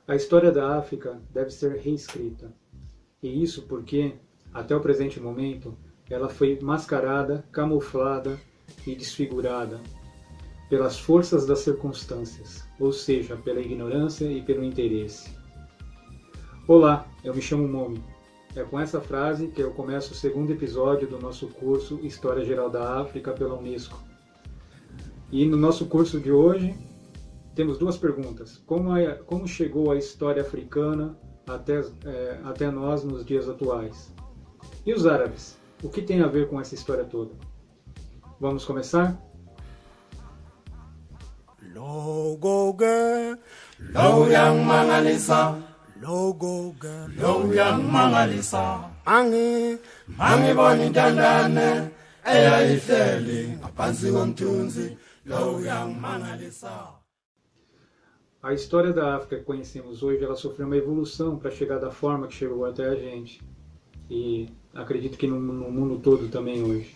A história da África deve ser reescrita. E isso porque, até o presente momento, ela foi mascarada, camuflada e desfigurada pelas forças das circunstâncias, ou seja, pela ignorância e pelo interesse. Olá, eu me chamo Momi. É com essa frase que eu começo o segundo episódio do nosso curso História Geral da África pela Unesco. E no nosso curso de hoje, temos duas perguntas. Como chegou a história africana até nós nos dias atuais? E os árabes? O que tem a ver com essa história toda? Vamos começar? Logo girl, low yang mangalisa. Logo girl, low yang mangalisa. Mangi boni dandane, eya ihleli ngaphansi komthunzi. Low yang mangalisa. A história da África que conhecemos hoje, ela sofreu uma evolução para chegar da forma que chegou até a gente. E acredito que no mundo todo também hoje.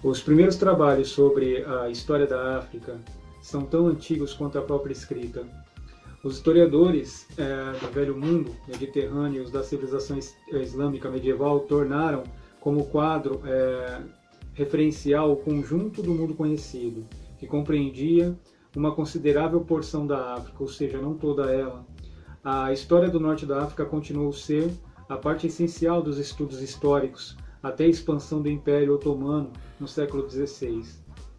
Os primeiros trabalhos sobre a história da África são tão antigos quanto a própria escrita. Os historiadores do Velho Mundo, mediterrâneos da civilização islâmica medieval, tornaram como quadro referencial o conjunto do mundo conhecido, que compreendia uma considerável porção da África, ou seja, não toda ela. A história do norte da África continuou a ser a parte essencial dos estudos históricos, até a expansão do Império Otomano no século XVI.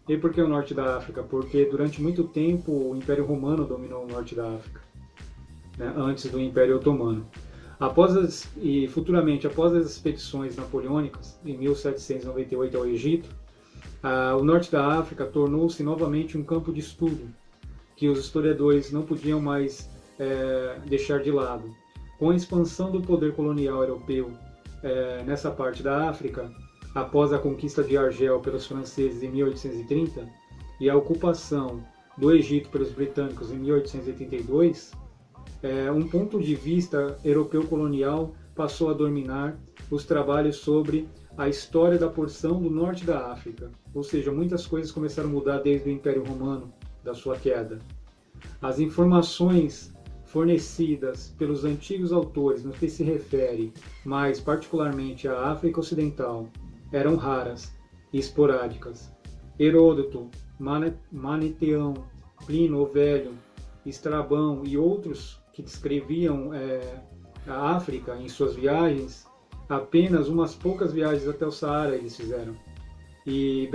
E por que o norte da África? Porque durante muito tempo o Império Romano dominou o norte da África, né, antes do Império Otomano. Futuramente, após as expedições napoleônicas, em 1798 ao Egito, o norte da África tornou-se novamente um campo de estudo que os historiadores não podiam mais deixar de lado. Com a expansão do poder colonial europeu nessa parte da África, após a conquista de Argel pelos franceses em 1830 e a ocupação do Egito pelos britânicos em 1882, um ponto de vista europeu colonial passou a dominar os trabalhos sobre a história da porção do norte da África, ou seja, muitas coisas começaram a mudar desde o Império Romano, da sua queda. As informações fornecidas pelos antigos autores no que se refere mais particularmente à África Ocidental eram raras e esporádicas. Heródoto, Manetão, Plínio o Velho, Estrabão e outros que descreviam a África em suas viagens, apenas umas poucas viagens até o Saara eles fizeram. E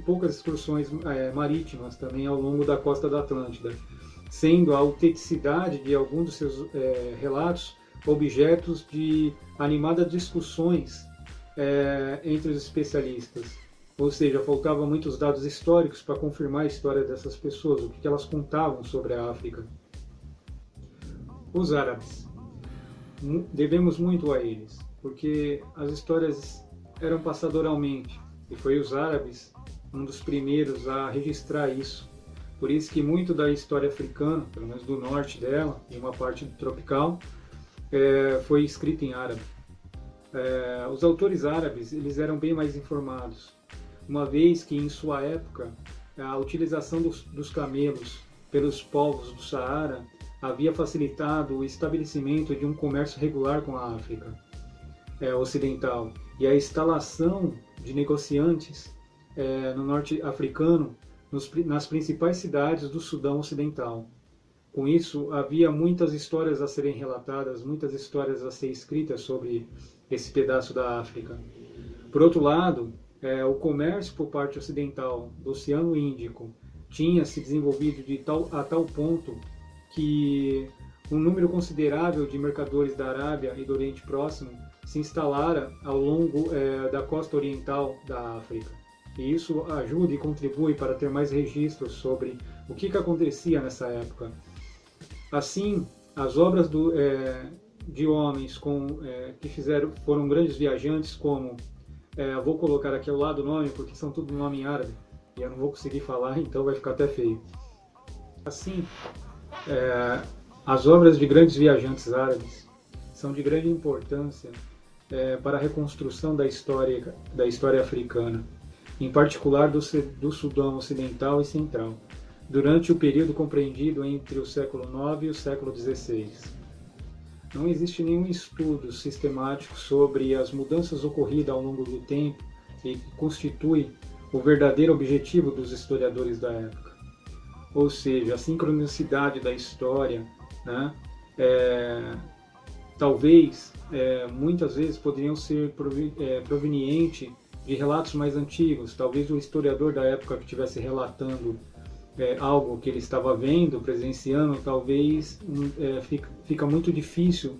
poucas excursões marítimas também ao longo da costa da Atlântida, sendo a autenticidade de alguns dos seus relatos objetos de animadas discussões entre os especialistas. Ou seja, faltavam muitos dados históricos para confirmar a história dessas pessoas, o que elas contavam sobre a África. Os árabes. Devemos muito a eles, porque as histórias eram passadas oralmente, e foi os árabes um dos primeiros a registrar isso. Por isso que muito da história africana, pelo menos do norte dela, e uma parte tropical, foi escrita em árabe. Os autores árabes eles eram bem mais informados, uma vez que em sua época a utilização dos camelos pelos povos do Saara havia facilitado o estabelecimento de um comércio regular com a África Ocidental e a instalação de negociantes no norte africano nas principais cidades do Sudão Ocidental. Com isso, havia muitas histórias a serem relatadas, muitas histórias a serem escritas sobre esse pedaço da África. Por outro lado, o comércio por parte ocidental do Oceano Índico tinha se desenvolvido a tal ponto que um número considerável de mercadores da Arábia e do Oriente Próximo se instalara ao longo da costa oriental da África. E isso ajuda e contribui para ter mais registros sobre o que acontecia nessa época. Assim, as obras de homens que foram grandes viajantes, como, vou colocar aqui ao lado o nome, porque são tudo nome em árabe, e eu não vou conseguir falar, então vai ficar até feio. Assim, as obras de grandes viajantes árabes são de grande importância para a reconstrução da história africana, em particular do Sudão Ocidental e Central. durante o período compreendido entre o século IX e o século XVI. Não existe nenhum estudo sistemático sobre as mudanças ocorridas ao longo do tempo e que constitui o verdadeiro objetivo dos historiadores da época. Ou seja, a sincronicidade da história, né, talvez, muitas vezes, poderiam ser provenientes de relatos mais antigos. Talvez o historiador da época que estivesse relatando algo que ele estava vendo, presenciando, talvez fica muito difícil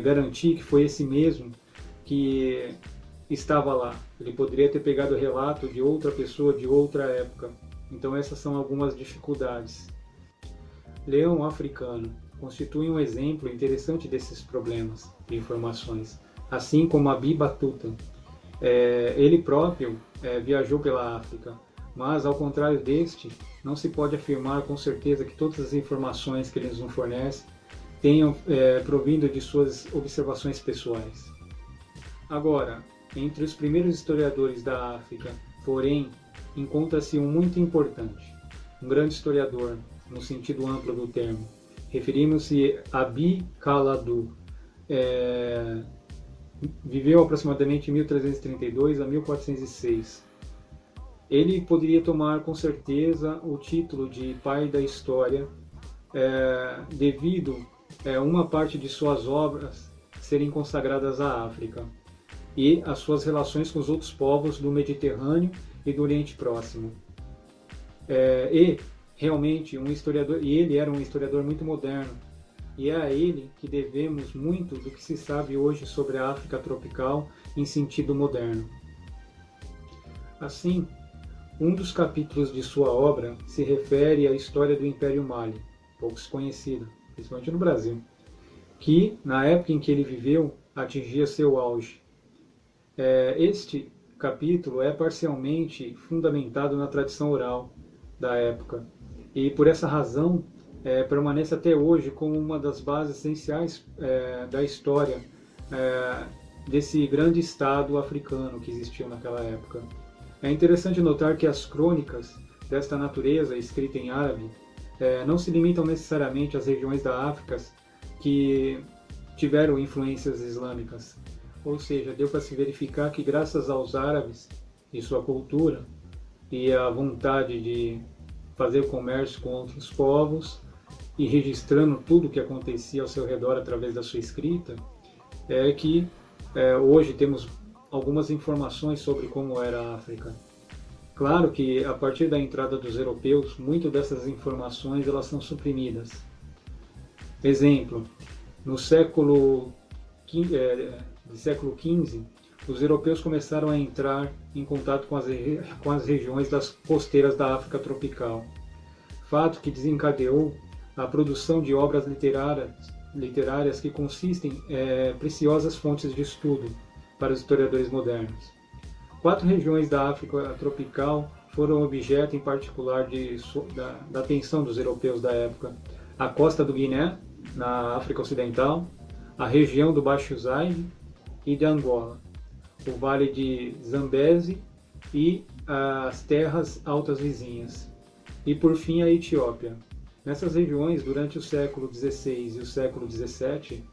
garantir que foi esse mesmo que estava lá. Ele poderia ter pegado o relato de outra pessoa de outra época. Então essas são algumas dificuldades. Leão africano constitui um exemplo interessante desses problemas de informações, assim como Abi Batuta. Ele próprio viajou pela África, mas ao contrário deste, não se pode afirmar com certeza que todas as informações que ele nos fornece tenham provindo de suas observações pessoais. Agora, entre os primeiros historiadores da África, porém, encontra-se um muito importante, um grande historiador, no sentido amplo do termo. Referimos-se a Abi Kaladu. Viveu aproximadamente de 1332 a 1406. Ele poderia tomar com certeza o título de pai da história, devido a uma parte de suas obras serem consagradas à África e as suas relações com os outros povos do Mediterrâneo e do Oriente Próximo. Realmente ele era um historiador muito moderno, e é a ele que devemos muito do que se sabe hoje sobre a África tropical em sentido moderno. Assim, um dos capítulos de sua obra se refere à história do Império Mali, pouco conhecida, principalmente no Brasil, que, na época em que ele viveu, atingia seu auge. Este capítulo é parcialmente fundamentado na tradição oral da época, e por essa razão permanece até hoje como uma das bases essenciais da história desse grande estado africano que existiu naquela época. É interessante notar que as crônicas desta natureza, escritas em árabe, não se limitam necessariamente às regiões da África que tiveram influências islâmicas. Ou seja, deu para se verificar que graças aos árabes e sua cultura e a vontade de fazer comércio com outros povos e registrando tudo o que acontecia ao seu redor através da sua escrita, que hoje temos algumas informações sobre como era a África. Claro que a partir da entrada dos europeus, muitas dessas informações elas são suprimidas. Exemplo, no século XV, os europeus começaram a entrar em contato com as regiões das costeiras da África tropical, fato que desencadeou a produção de obras literárias que consistem em preciosas fontes de estudo para os historiadores modernos. 4 regiões da África tropical foram objeto em particular da atenção dos europeus da época: a costa do Guiné, na África Ocidental, a região do Baixo Zaire e de Angola, o Vale de Zambeze e as terras altas vizinhas, e por fim a Etiópia. Nessas regiões, durante o século XVI e o século XVII,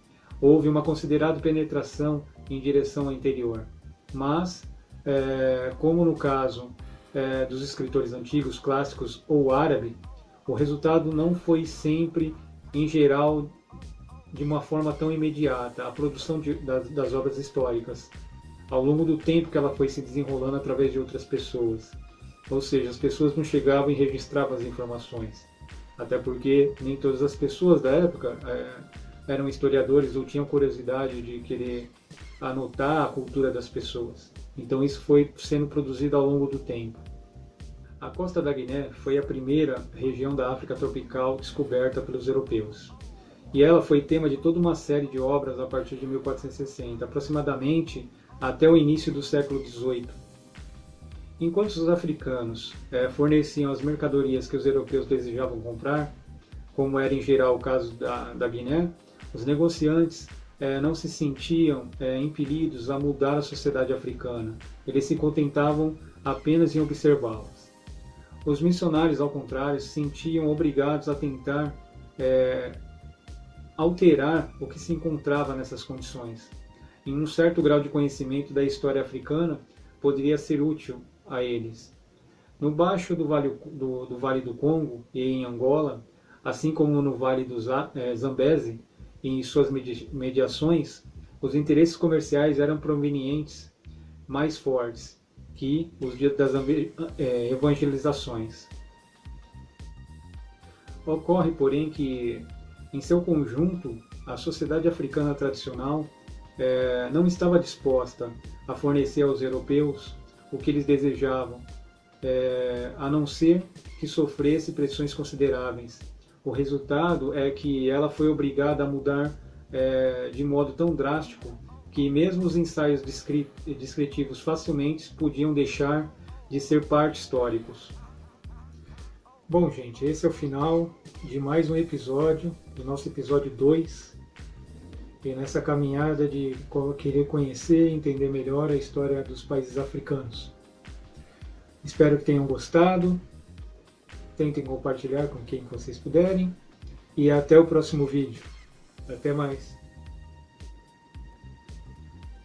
houve uma considerável penetração em direção ao interior, mas, como no caso dos escritores antigos, clássicos ou árabe, o resultado não foi sempre, em geral, de uma forma tão imediata, a produção das obras históricas, ao longo do tempo que ela foi se desenrolando através de outras pessoas. Ou seja, as pessoas não chegavam e registravam as informações, até porque nem todas as pessoas da época eram historiadores ou tinham curiosidade de querer anotar a cultura das pessoas. Então isso foi sendo produzido ao longo do tempo. A costa da Guiné foi a primeira região da África tropical descoberta pelos europeus. E ela foi tema de toda uma série de obras a partir de 1460, aproximadamente até o início do século XVIII. Enquanto os africanos forneciam as mercadorias que os europeus desejavam comprar, como era em geral o caso da Guiné, os negociantes não se sentiam impelidos a mudar a sociedade africana. Eles se contentavam apenas em observá-las. Os missionários, ao contrário, se sentiam obrigados a tentar alterar o que se encontrava nessas condições. Em um certo grau de conhecimento da história africana, poderia ser útil a eles. No baixo do Vale do Congo e em Angola, assim como no Vale do Zambeze e em suas mediações, os interesses comerciais eram provenientes mais fortes que os das evangelizações. Ocorre, porém, que, em seu conjunto, a sociedade africana tradicional não estava disposta a fornecer aos europeus o que eles desejavam, a não ser que sofresse pressões consideráveis. O resultado é que ela foi obrigada a mudar de modo tão drástico que mesmo os ensaios descritivos facilmente podiam deixar de ser parte históricos. Bom, gente, esse é o final de mais um episódio, do nosso episódio 2, e nessa caminhada de querer conhecer e entender melhor a história dos países africanos. Espero que tenham gostado, tentem compartilhar com quem vocês puderem, e até o próximo vídeo. Até mais!